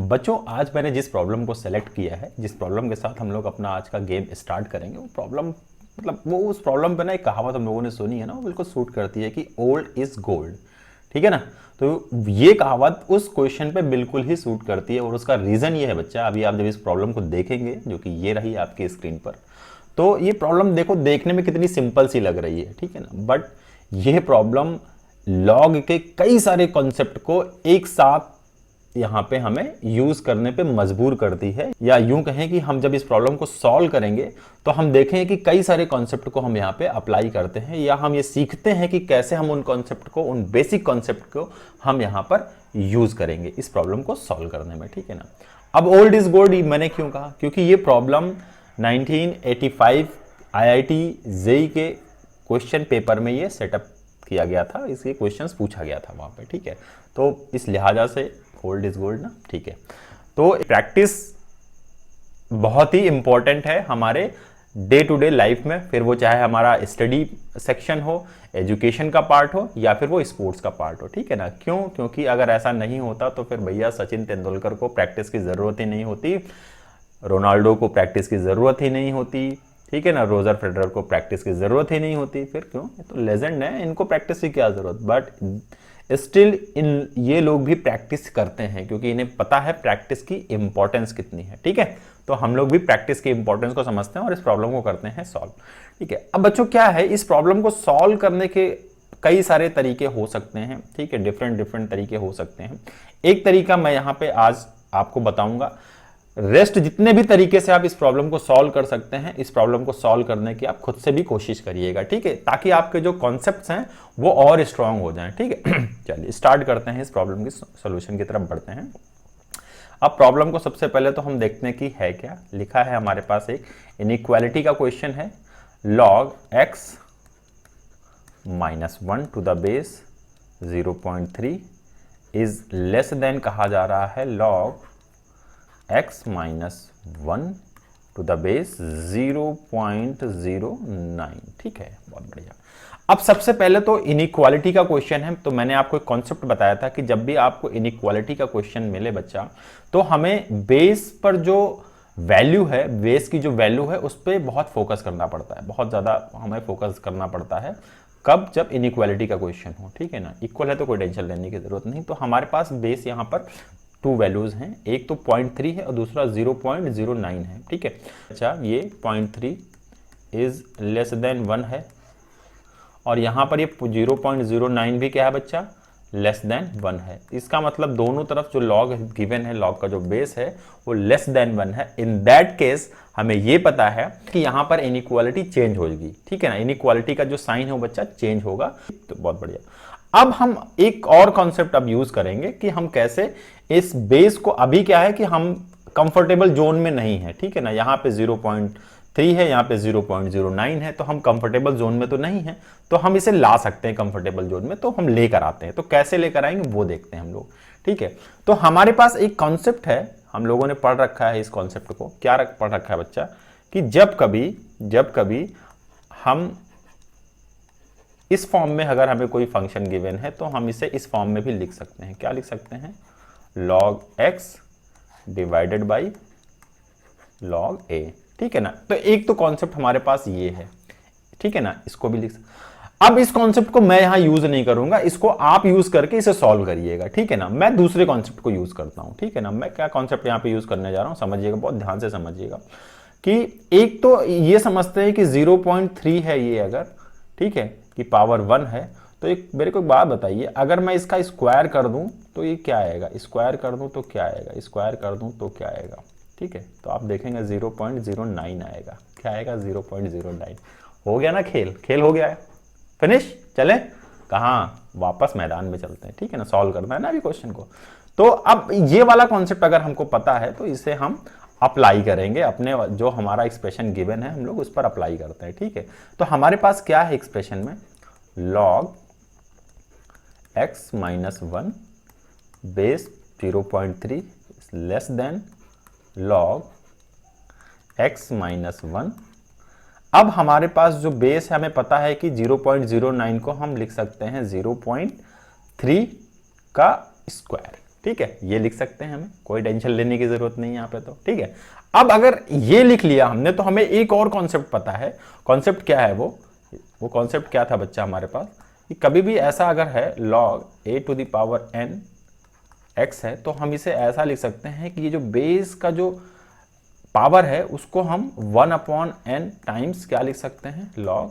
बच्चों आज मैंने जिस प्रॉब्लम को सेलेक्ट किया है, जिस प्रॉब्लम के साथ हम लोग अपना आज का गेम स्टार्ट करेंगे, वो प्रॉब्लम मतलब वो उस प्रॉब्लम पे ना एक कहावत हम लोगों ने सुनी है ना, वो बिल्कुल सूट करती है कि ओल्ड इज गोल्ड। ठीक है ना। तो ये कहावत उस क्वेश्चन पे बिल्कुल ही सूट करती है और उसका रीजन ये है बच्चा, अभी आप जब इस प्रॉब्लम को देखेंगे जो कि ये रही आपकी स्क्रीन पर, तो ये प्रॉब्लम देखो देखने में कितनी सिंपल सी लग रही है, ठीक है ना, बट ये प्रॉब्लम लॉग के कई सारे कॉन्सेप्ट को एक साथ यहां पे हमें यूज करने पे मजबूर करती है, या यूं कहें कि हम जब इस प्रॉब्लम को सॉल्व करेंगे तो हम देखें कि कई सारे कॉन्सेप्ट को हम यहां पे अप्लाई करते हैं, या हम ये सीखते हैं कि कैसे हम उन कॉन्सेप्ट को, उन बेसिक कॉन्सेप्ट को हम यहां पर यूज करेंगे इस प्रॉब्लम को सॉल्व करने में। ठीक है ना। अब ओल्ड इज गोल्ड मैंने क्यों कहा, क्योंकि ये प्रॉब्लम 1985 आईआईटी जेई के क्वेश्चन पेपर में ये सेटअप किया गया था, इसके क्वेश्चंस पूछा गया था वहां पे। ठीक है, तो इस लिहाजा से ओल्ड इज गोल्ड ना। ठीक है, तो प्रैक्टिस बहुत ही इंपॉर्टेंट है हमारे डे टू डे लाइफ में, फिर वो चाहे हमारा स्टडी सेक्शन हो, एजुकेशन का पार्ट हो, या फिर वो स्पोर्ट्स का पार्ट हो। ठीक है ना। क्यों? क्योंकि अगर ऐसा नहीं होता तो फिर भैया सचिन तेंदुलकर को प्रैक्टिस की जरूरत ही नहीं होती, रोनाल्डो को प्रैक्टिस की जरूरत ही नहीं होती, ठीक है ना, रोजर फेडरर को प्रैक्टिस की जरूरत ही नहीं होती। फिर क्यों? ये तो लेजेंड है, इनको प्रैक्टिस की क्या जरूरत। बट स्टिल इन ये लोग भी प्रैक्टिस करते हैं क्योंकि इन्हें पता है प्रैक्टिस की इंपॉर्टेंस कितनी है। ठीक है, तो हम लोग भी प्रैक्टिस की इंपॉर्टेंस को समझते हैं और इस प्रॉब्लम को करते हैं सॉल्व। ठीक है, अब बच्चों क्या है, इस प्रॉब्लम को सॉल्व करने के कई सारे तरीके हो सकते हैं। ठीक है, डिफरेंट तरीके हो सकते हैं। एक तरीका मैं यहां पे आज आपको बताऊंगा, रेस्ट जितने भी तरीके से आप इस प्रॉब्लम को सॉल्व कर सकते हैं, इस प्रॉब्लम को सॉल्व करने की आप खुद से भी कोशिश करिएगा। ठीक है, ताकि आपके जो कॉन्सेप्ट्स हैं वो और स्ट्रांग हो जाएं। ठीक है, चलिए स्टार्ट करते हैं, इस प्रॉब्लम की सॉल्यूशन की तरफ बढ़ते हैं। अब प्रॉब्लम को सबसे पहले तो हम देखते हैं कि है क्या। लिखा है हमारे पास एक इनइक्वालिटी का क्वेश्चन है, log x -1 to the base 0.3 is less than कहा जा रहा है log x -1 to the base 0.09। ठीक है, बहुत बढ़िया। अब सबसे पहले तो इनइक्वालिटी का क्वेश्चन है, तो मैंने आपको एक कॉन्सेप्ट बताया था कि जब भी आपको इनइक्वालिटी का क्वेश्चन मिले बच्चा, तो हमें बेस पर जो वैल्यू है, बेस की जो वैल्यू है उस पर बहुत फोकस करना पड़ता है, बहुत ज्यादा हमें फोकस करना पड़ता है। कब? जब इनइक्वालिटी का क्वेश्चन हो। ठीक है ना, इक्वल है तो कोई टेंशन लेने की जरूरत नहीं। तो हमारे पास बेस यहाँ पर टू वैल्यूज हैं, एक तो 0.3 है और दूसरा 0.09 है। ठीक है, अच्छा ये 0.3 इज लेस देन 1 है और यहां पर ये 0.09 भी क्या है बच्चा, लेस देन 1 है। इसका मतलब दोनों तरफ जो लॉग गिवन है, लॉग का जो बेस है वो लेस देन 1 है। इन दैट केस हमें ये पता है कि यहां पर इनइक्वालिटी चेंज होगी। ठीक है ना, इनइक्वालिटी का जो साइन है वो बच्चा चेंज होगा। तो बहुत बढ़िया। अब हम एक और कॉन्सेप्ट अब यूज करेंगे कि हम कैसे इस बेस को, अभी क्या है कि हम कंफर्टेबल जोन में नहीं है। ठीक है ना, यहां पे 0.3 है, यहां पे 0.09 है, तो हम कंफर्टेबल जोन में तो नहीं है, तो हम इसे ला सकते हैं कंफर्टेबल जोन में, तो हम लेकर आते हैं। तो कैसे लेकर आएंगे वो देखते हैं हम लोग। ठीक है, तो हमारे पास एक कॉन्सेप्ट है, हम लोगों ने पढ़ रखा है इस कॉन्सेप्ट को। क्या पढ़ रखा है बच्चा, कि जब कभी हम इस फॉर्म में, अगर हमें कोई फंक्शन गिवन है तो हम इसे इस फॉर्म में भी लिख सकते हैं। क्या लिख सकते हैं, log x divided by log a। ठीक है ना, तो एक तो कॉन्सेप्ट हमारे पास ये है। ठीक है ना, इसको भी लिख सकते। अब इस कॉन्सेप्ट को मैं यहां यूज नहीं करूंगा, इसको आप यूज करके इसे सॉल्व करिएगा। ठीक है ना, मैं दूसरे कॉन्सेप्ट को यूज करता हूं। ठीक है ना, मैं क्या कॉन्सेप्ट यहां पे यूज करने जा रहा हूं, समझिएगा, बहुत ध्यान से समझिएगा। कि एक तो ये समझते हैं कि 0.3 है ये, अगर ठीक है कि पावर 1 है, तो एक मेरे को एक बात बताइए, अगर मैं इसका स्क्वायर कर दूं तो ये क्या आएगा, स्क्वायर कर दूं तो क्या आएगा, स्क्वायर कर दूं तो क्या आएगा। ठीक है, तो आप देखेंगे 0.09 आएगा। क्या आएगा, 0.09। हो गया ना, खेल हो गया है, फिनिश। चले कहाँ, वापस मैदान में चलते हैं। ठीक है ना, सॉल्व करना है ना अभी क्वेश्चन को। तो अब ये वाला कॉन्सेप्ट अगर हमको पता है तो इसे हम अप्लाई करेंगे अपने, जो हमारा एक्सप्रेशन गिवन है हम लोग उस पर अप्लाई करते हैं। ठीक है, तो हमारे पास क्या है एक्सप्रेशन में, log x -1 base 0.3 less than log x -1। अब हमारे पास जो बेस है हमें पता है कि 0.09 को हम लिख सकते हैं 0.3 का स्क्वायर। ठीक है, ये लिख सकते हैं, हमें कोई टेंशन लेने की जरूरत नहीं है यहाँ पे तो, ठीक है। अब अगर ये लिख लिया हमने तो हमें एक और कॉन्सेप्ट पता है। कॉन्सेप्ट क्या है वो कॉन्सेप्ट क्या था बच्चा हमारे पास, कि कभी भी ऐसा अगर है log a to the power n x है तो हम इसे ऐसा लिख सकते हैं कि ये जो बेस का जो पावर है उसको हम 1/n टाइम्स क्या लिख सकते हैं, log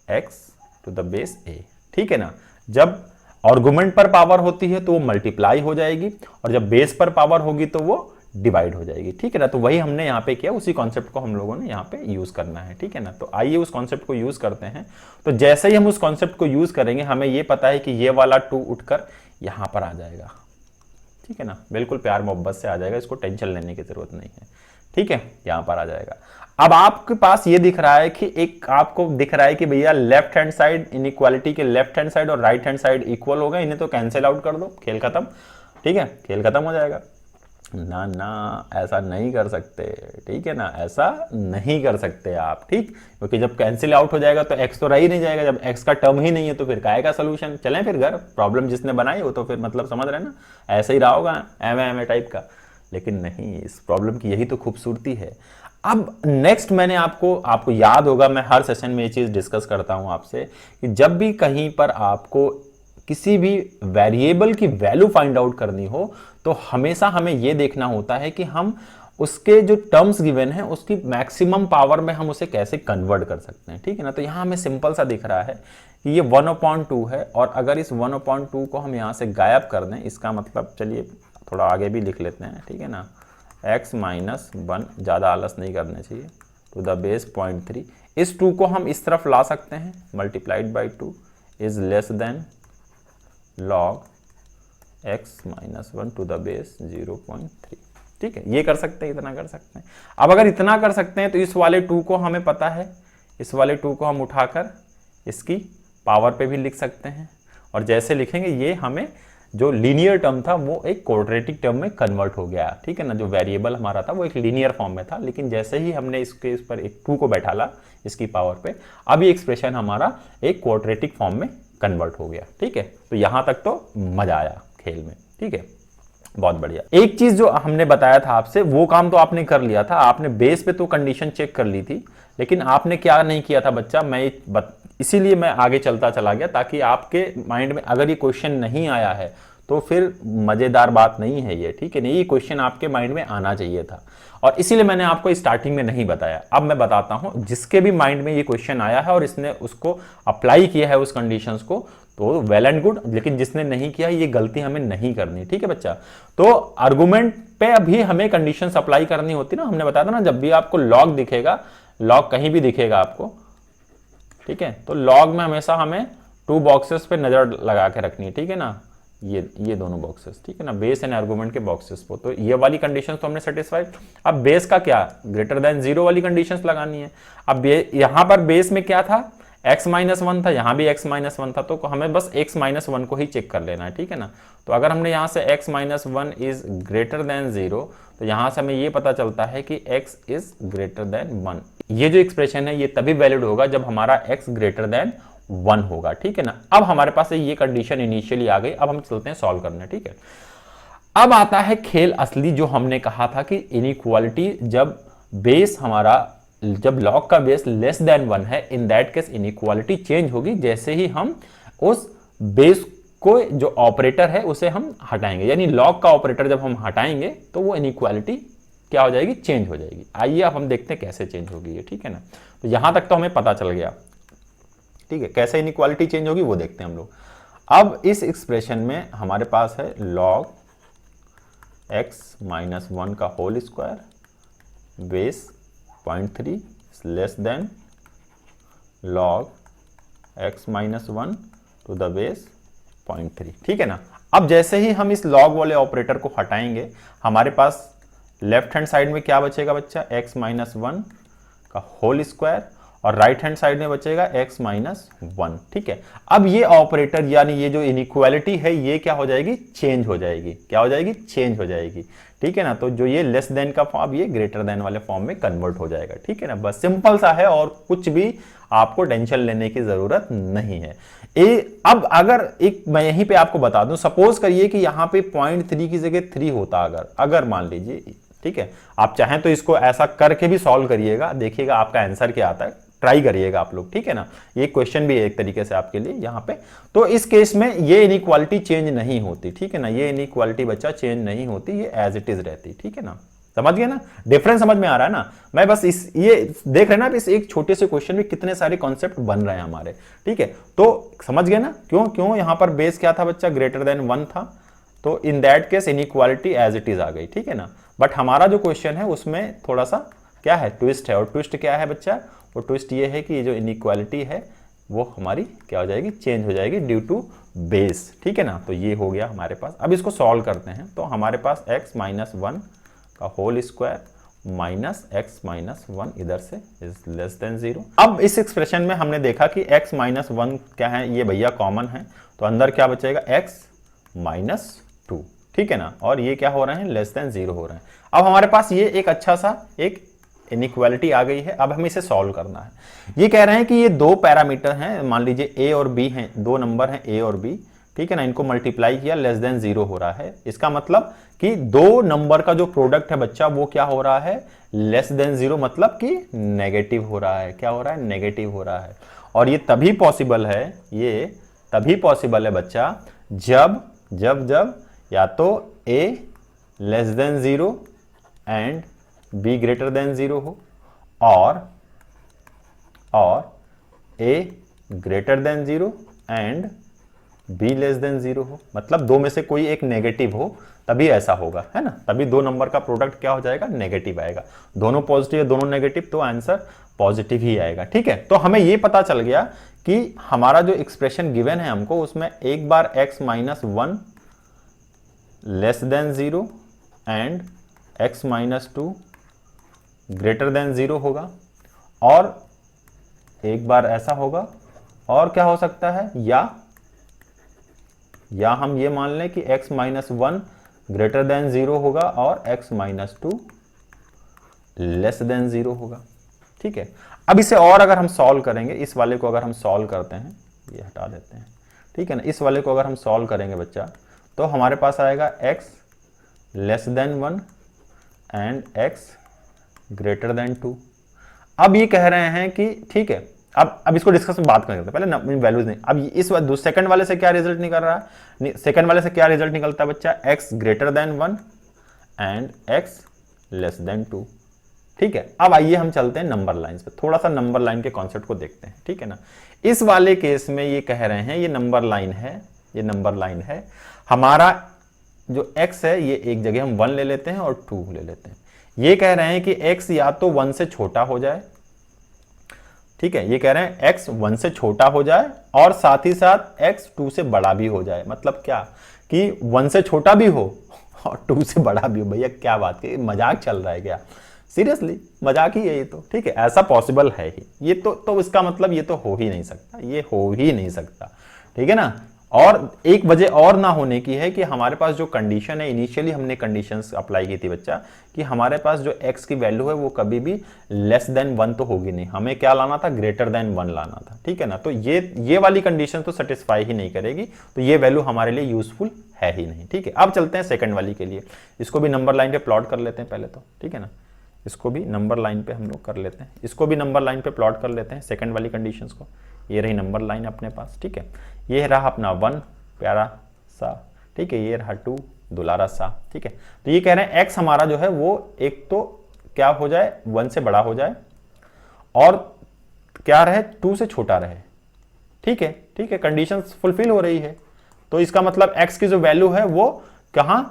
x to the base a, ठीक है ना। जब आर्गुमेंट पर पावर होती है तो वो मल्टीप्लाई हो जाएगी और जब बेस पर पावर होगी तो वो डिवाइड हो जाएगी, ठीक है ना। तो वही हमने यहाँ पे किया, उसी कॉन्सेप्ट को हम लोगों ने यहाँ पे यूज करना है, ठीक है ना। तो आइए उस कॉन्सेप्ट को यूज करते हैं। तो जैसे ही हम उस कॉन्सेप्ट को यूज करेंगे हमें ये पता है कि ये वाला 2 उठकर यहाँ पर आ जाएगा, ठीक है ना, बिल्कुल प्यार मोहब्बत से आ जाएगा, इसको टेंशन लेने की जरूरत नहीं है, ठीक है, यहाँ पर आ जाएगा। अब आपके पास ये दिख रहा है कि एक आपको दिख रहा है कि भैया लेफ्ट हैंड साइड इनइक्वालिटी के लेफ्ट हैंड साइड और राइट हैंड साइड इक्वल हो गए, इन्हें तो कैंसिल आउट कर दो, खेल खत्म, ठीक है, खेल खत्म हो जाएगा। ना ना, ऐसा नहीं कर सकते, ठीक है ना, ऐसा नहीं कर सकते आप, ठीक, क्योंकि जब कैंसिल आउट हो जाएगा तो x तो रह ही नहीं जाएगा, जब x का टर्म ही नहीं है तो फिर काहे का सोल्यूशन, चलें फिर घर, प्रॉब्लम जिसने बनाई वो तो फिर मतलब समझ रहे हैं ना, ऐसे ही रहा होगा एम टाइप का, लेकिन नहीं, इस प्रॉब्लम की यही तो खूबसूरती है। अब नेक्स्ट मैंने आपको याद होगा, मैं हर सेशन में ये चीज डिस्कस करता हूं आपसे कि जब भी कहीं पर आपको किसी भी वेरिएबल की वैल्यू फाइंड आउट करनी हो तो हमेशा हमें यह देखना होता है कि हम उसके जो टर्म्स गिवन है उसकी मैक्सिमम पावर में हम उसे कैसे कन्वर्ट कर सकते हैं, ठीक है ना। तो यहां हमें सिंपल सा दिख रहा है कि ये 1/2 है और अगर इस 1/2 को हम यहां से गायब कर दें, इसका मतलब चलिए थोड़ा आगे भी लिख लेते हैं, ठीक है ना, x - 1, ज़्यादा आलस नहीं करना चाहिए, टू द बेस 0.3, इस 2 को हम इस तरफ ला सकते हैं, multiplied by 2 is less than log x - 1 to the base 0.3, ठीक है, ये कर सकते हैं, इतना कर सकते हैं। अब अगर इतना कर सकते हैं तो इस वाले 2 को हमें पता है, इस वाले 2 को हम उठाकर इसकी पावर पे भी लिख सकते हैं और जैसे लिखेंगे ये हमें जो लीनियर टर्म था वो एक क्वाड्रेटिक टर्म में कन्वर्ट हो गया, ठीक है ना। जो वेरिएबल हमारा था वो एक लीनियर फॉर्म में था, लेकिन जैसे ही हमने इसके इस पर एक 2 को बैठाला इसकी पावर पे, अब ये एक्सप्रेशन हमारा एक क्वाड्रेटिक फॉर्म में कन्वर्ट हो गया, ठीक है। तो यहां तक तो मजा आया खेल में, ठीक है, बहुत बढ़िया। एक चीज जो हमने बताया था आपसे वो काम तो आपने कर लिया था, आपने बेस पे तो कंडीशन चेक कर ली थी, लेकिन आपने क्या नहीं किया था बच्चा, इसीलिए मैं आगे चलता चला गया ताकि आपके माइंड में अगर ये क्वेश्चन नहीं आया है तो फिर मजेदार बात नहीं है ये, ठीक है नहीं, ये क्वेश्चन आपके माइंड में आना चाहिए था और इसीलिए मैंने आपको स्टार्टिंग में नहीं बताया। अब मैं बताता हूं, जिसके भी माइंड में ये क्वेश्चन आया है और इसने उसको अप्लाई किया है उस कंडीशंस को तो वेल एंड गुड, लेकिन जिसने नहीं किया ये गलती हमें नहीं करनी, ठीक है बच्चा। तो आर्गुमेंट पे अभी हमें कंडीशंस अप्लाई करनी होती ना, हमने बताया था ना, जब भी आपको लॉग दिखेगा, लॉग कहीं भी दिखेगा आपको, ठीक है, तो लॉग में हमेशा हमें 2 बॉक्सेस पे नजर लगा के रखनी है, ठीक है ना, ये दोनों बॉक्सेस, ठीक है ना, बेस एंड आर्गुमेंट के बॉक्सेस को। तो ये वाली कंडीशंस तो हमने सेटिस्फाइड। अब बेस का क्या, ग्रेटर देन 0 वाली कंडीशंस लगानी है। अब यहां पर बेस में क्या था, x - 1 था, यहां भी x - 1 था, तो हमें बस x - 1 को ही चेक कर लेना है, ठीक है ना। तो अगर हमने यहां से x - 1 इज ग्रेटर देन 0 तो यहां से हमें ये पता चलता है कि x इज ग्रेटर देन 1। ये जो एक्सप्रेशन है ये तभी वैलिड होगा जब हमारा x ग्रेटर देन 1 होगा, ठीक है ना। अब हमारे पास ये कंडीशन इनिशियली आ गई, अब हम चलते हैं सॉल्व करने, ठीक है। अब आता है खेल असली, जो हमने कहा था कि इनइक्वालिटी जब बेस हमारा, जब लॉग का बेस लेस देन 1 है, इन दैट केस इनइक्वालिटी चेंज होगी जैसे ही हम उस बेस को जो ऑपरेटर है उसे हम हटाएंगे, यानी लॉग का ऑपरेटर जब हम हटाएंगे तो वो इनइक्वालिटी क्या हो जाएगी, चेंज हो जाएगी। आइए अब हम देखते हैं कैसे चेंज होगी ये, ठीक है ना। तो यहां तक तो हमें पता चल गया, ठीक है, कैसे इनइक्वालिटी चेंज होगी वो देखते हैं हम लोग। अब इस एक्सप्रेशन में हमारे पास है log x - 1 का whole square base 0.3 less than log x - 1 to the base 0.3, ठीक है ना। अब जैसे ही हम इस log वाले ऑपरेटर को हटाएंगे हमारे पास लेफ्ट हैंड साइड में क्या बचेगा बच्चा, x - 1 का होल स्क्वायर और राइट हैंड साइड में बचेगा x माइनस 1। ठीक है, अब ये ऑपरेटर यानी ये जो इनइक्वालिटी है ये क्या हो जाएगी, चेंज हो जाएगी। क्या हो जाएगी, चेंज हो जाएगी। ठीक है ना, तो जो ये लेस देन का फॉर्म ये ग्रेटर देन वाले फॉर्म में कन्वर्ट हो जाएगा। ठीक है ना, बस सिंपल सा है और कुछ भी आपको टेंशन लेने की जरूरत नहीं है। अब अगर एक मैं यहीं पे आपको बता दूं, सपोज करिए कि यहां पे 0.3 की जगह 3 होता, अगर मान लीजिए। ठीक है, आप चाहें तो इसको ऐसा करके भी सॉल्व करिएगा, देखिएगा आपका आंसर क्या आता है, ट्राई करिएगा आप लोग। ठीक है ना, ये क्वेश्चन भी है एक तरीके से आपके लिए यहाँ पे। तो इस केस में ये इनइक्वालिटी चेंज नहीं होती। ठीक है ना, ये इनइक्वालिटी बच्चा चेंज नहीं होती, ये एज इट इज रहती। ठीक है ना, समझ गए ना, डिफरेंस समझ में आ रहा है ना। मैं बस ये देख रहे ना, इस एक छोटे से क्वेश्चन में कितने सारे कॉन्सेप्ट बन रहे हैं हमारे। ठीक है, तो समझ गए ना, क्यों यहां पर बेस क्या था बच्चा, ग्रेटर देन 1 था, तो in that case inequality as it is आ गई। ठीक है ना, बट हमारा जो क्वेश्चन है उसमें थोड़ा सा क्या है, ट्विस्ट है। और ट्विस्ट क्या है बच्चा, वो ट्विस्ट ये है कि ये जो इनइक्वालिटी है वो हमारी क्या हो जाएगी, चेंज हो जाएगी ड्यू टू बेस। ठीक है ना, तो ये हो गया हमारे पास। अब इसको सॉल्व करते हैं, तो हमारे पास x माइनस 1 का whole square minus x minus 1 इधर से इज लेस देन 0। अब इस एक्सप्रेशन में हमने देखा कि x माइनस 1 क्या है, ये भैया कॉमन है, तो अंदर क्या बचेगा, x माइनस 2। ठीक है ना, और ये क्या हो रहे हैं, लेस देन 0 हो रहे हैं। अब हमारे पास ये एक अच्छा सा एक इनइक्वालिटी आ गई है। अब हमें इसे सॉल्व करना है। ये कह रहे हैं कि ये दो पैरामीटर हैं, मान लीजिए a और b हैं, दो नंबर हैं a और b। ठीक है ना, इनको मल्टीप्लाई किया, लेस देन 0 हो रहा है। इसका मतलब कि दो नंबर का जो प्रोडक्ट है बच्चा वो क्या हो रहा है, लेस देन 0, मतलब कि नेगेटिव हो रहा है। क्या हो रहा है, नेगेटिव हो रहा है। और ये तभी पॉसिबल है, ये तभी पॉसिबल है बच्चा जब जब जब या तो a less than 0 and b greater than 0 हो, और a greater than 0 and b less than 0 हो। मतलब दो में से कोई एक नेगेटिव हो, तभी ऐसा होगा, है ना, तभी दो नंबर का प्रोडक्ट क्या हो जाएगा, नेगेटिव आएगा। दोनों पॉजिटिव है, दोनों नेगेटिव, तो आंसर पॉजिटिव ही आएगा। ठीक है, तो हमें ये पता चल गया कि हमारा जो एक्सप्रेशन गिवन है हमको, उसमें एक बार x minus 1 less than 0 and x minus 2 greater than 0 होगा, और एक बार ऐसा होगा। और क्या हो सकता है, या हम ये मान लें कि x माइनस 1 ग्रेटर देन 0 होगा और x माइनस 2 लेस देन 0 होगा। ठीक है, अब इसे और अगर हम सॉल्व करेंगे, इस वाले को अगर हम सॉल्व करते हैं, ये हटा देते हैं। ठीक है ना, इस वाले को अगर हम सॉल्व करेंगे बच्चा, तो हमारे पास आएगा x less than 1 and x greater than 2। अब ये कह रहे हैं कि ठीक है, अब इसको डिस्कस में बात करेंगे, पहले वैल्यूज नहीं। अब इस सेकंड वाले से क्या रिजल्ट निकल रहा है, सेकंड वाले से क्या रिजल्ट निकलता है बच्चा, x greater than 1 and x less than 2। ठीक है, अब आइए हम चलते हैं नंबर लाइंस पे, थोड़ा सा नंबर लाइन के कॉन्सेप्ट को देखते हैं। ठीक है ना, इस वाले केस में ये कह रहे हैं, ये नंबर लाइन है, ये नंबर लाइन है। हमारा जो x है ये एक जगह हम 1 ले लेते हैं और 2 ले लेते हैं। ये कह रहे हैं कि x या तो 1 से छोटा हो जाए। ठीक है, ये कह रहे हैं x 1 से छोटा हो जाए और साथ ही साथ x 2 से बड़ा भी हो जाए। मतलब क्या कि 1 से छोटा भी हो और 2 से बड़ा भी हो। भैया क्या बात है, मजाक चल रहा है क्या, सीरियसली मजाक ही है ये तो। ठीक है, ऐसा पॉसिबल है ही, ये तो इसका मतलब ये तो हो ही नहीं सकता, ये हो ही नहीं सकता। ठीक है ना, और एक वजह और ना होने की है कि हमारे पास जो कंडीशन है, इनिशियली हमने कंडीशंस अप्लाई की थी बच्चा, कि हमारे पास जो x की वैल्यू है वो कभी भी लेस देन 1 तो होगी नहीं, हमें क्या लाना था, ग्रेटर देन 1 लाना था। ठीक है ना, तो ये वाली कंडीशन तो सेटिस्फाई ही नहीं करेगी, तो ये वैल्यू हमारे लिए यूजफुल है ही नहीं। ठीक है, अब चलते हैं सेकंड वाली के लिए। इसको भी नंबर लाइन पे प्लॉट कर लेते हैं पहले तो। ठीक है ना, इसको भी नंबर लाइन पे हम लोग कर लेते हैं, इसको भी नंबर लाइन पे प्लॉट कर लेते हैं सेकंड वाली कंडीशंस को। ये रही नंबर लाइन अपने पास। ठीक है, ये रहा अपना 1 प्यारा सा, ठीक है, ये रहा 2 दुलारा सा। ठीक है, तो ये कह रहे हैं x हमारा जो है वो एक तो क्या हो जाए, 1 से बड़ा हो जाए, और क्या रहे, 2 से छोटा रहे। ठीक है, ठीक है, कंडीशंस फुलफिल हो रही है, तो इसका मतलब x की जो वैल्यू है वो कहां,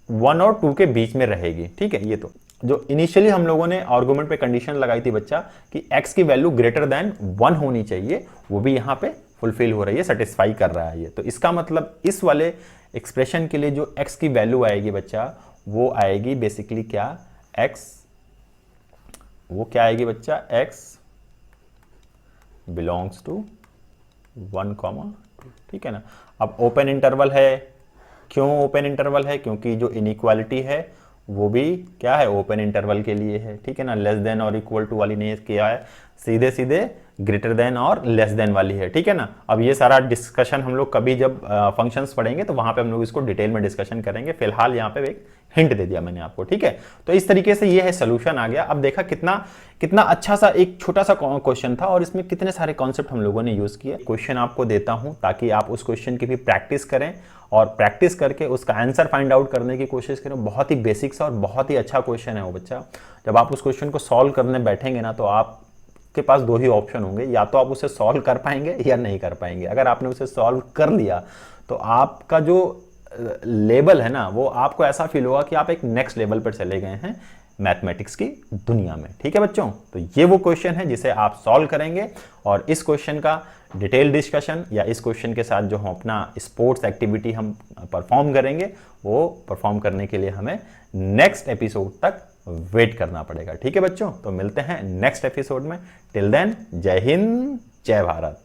1 और 2 के बीच में रहेगी। ठीक है, ये तो जो इनिशियली हम लोगों ने आर्गुमेंट पे कंडीशन लगाई थी बच्चा कि x की वैल्यू ग्रेटर देन 1 होनी चाहिए, वो भी यहां पे फुलफिल हो रही है, सेटिस्फाई कर रहा है ये। तो इसका मतलब इस वाले एक्सप्रेशन के लिए जो x की वैल्यू आएगी बच्चा, वो आएगी बेसिकली क्या, x, वो क्या आएगी बच्चा, x बिलोंग्स टू 1, 2, ठीक है ना। अब ओपन इंटरवल है, क्यों ओपन इंटरवल है? क्योंकि जो इनइक्वालिटी है वो भी क्या है, ओपन इंटरवल के लिए है, ठीक है ना। लेस देन और इक्वल टू वाली नहीं किया है, सीधे सीधे ग्रेटर देन और लेस देन वाली है, ठीक है ना। अब ये सारा डिस्कशन हम लोग कभी जब फंक्शंस पढ़ेंगे तो वहां पे हम लोग इसको डिटेल में डिस्कशन करेंगे। फिलहाल यहाँ पे एक हिंट दे दिया मैंने आपको, ठीक है। तो इस तरीके से ये है सोल्यूशन आ गया। अब देखा कितना कितना अच्छा सा एक छोटा सा क्वेश्चन था और इसमें कितने सारे कॉन्सेप्ट हम लोगों ने यूज किए। क्वेश्चन आपको देता हूं ताकि आप उस क्वेश्चन की भी प्रैक्टिस करें और प्रैक्टिस करके उसका आंसर फाइंड आउट करने की कोशिश करें। बहुत ही बेसिक सा और बहुत ही अच्छा क्वेश्चन है वो बच्चा। जब आप उस क्वेश्चन को सॉल्व करने बैठेंगे ना तो आपके पास दो ही ऑप्शन होंगे, या तो आप उसे सॉल्व कर पाएंगे या नहीं कर पाएंगे। अगर आपने उसे सॉल्व कर लिया तो आपका जो लेवल है ना वो आपको ऐसा फील होगा कि आप एक नेक्स्ट लेवल पर चले गए हैं मैथमेटिक्स की दुनिया में, ठीक है बच्चों। तो ये वो क्वेश्चन है जिसे आप सॉल्व करेंगे और इस क्वेश्चन का डिटेल डिस्कशन या इस क्वेश्चन के साथ जो हम अपना स्पोर्ट्स एक्टिविटी हम परफॉर्म करेंगे वो परफॉर्म करने के लिए हमें नेक्स्ट एपिसोड तक वेट करना पड़ेगा, ठीक है बच्चों। तो मिलते हैं नेक्स्ट एपिसोड में। टिल देन जय हिंद, जय भारत।